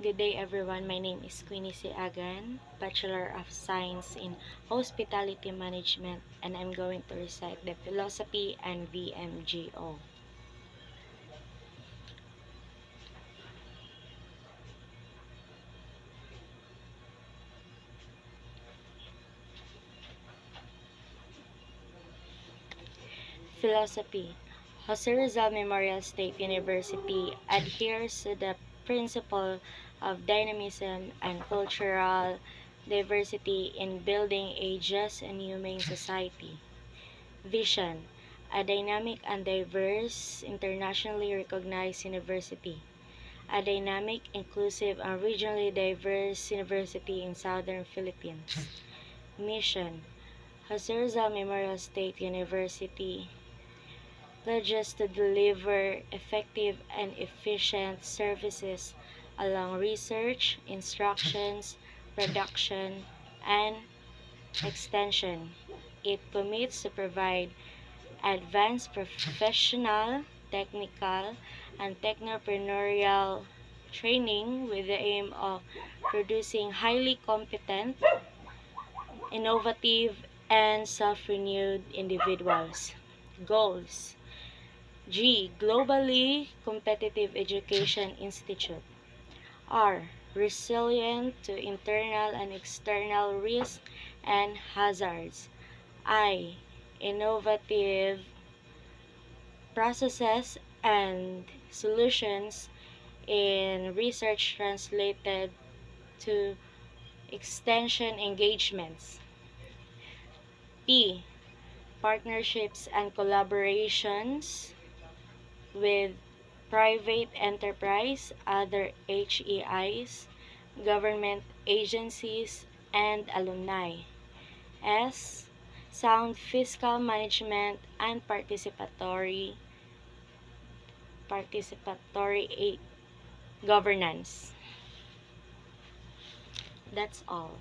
Good day everyone, my name is Queenie Siagan, Bachelor of Science in Hospitality Management, and I'm going to recite the philosophy and VMGO. Philosophy. Jose Rizal Memorial State University adheres to the principle of dynamism and cultural diversity in building a just and humane society. Vision: a dynamic and diverse, internationally recognized university. A dynamic, inclusive, and regionally diverse university in Southern Philippines. Mission: Jose Rizal Memorial State University pledges to deliver effective and efficient services along research, instructions, production, and extension. It commits to provide advanced professional, technical, and technopreneurial training with the aim of producing highly competent, innovative, and self-renewed individuals. Goals: G. Globally Competitive Education Institute. R. Resilient to internal and external risks and hazards. I. Innovative processes and solutions in research translated to extension engagements. P. Partnerships and collaborations with private enterprise, other HEIs, government agencies, and alumni. S. Sound fiscal management and participatory governance. That's all.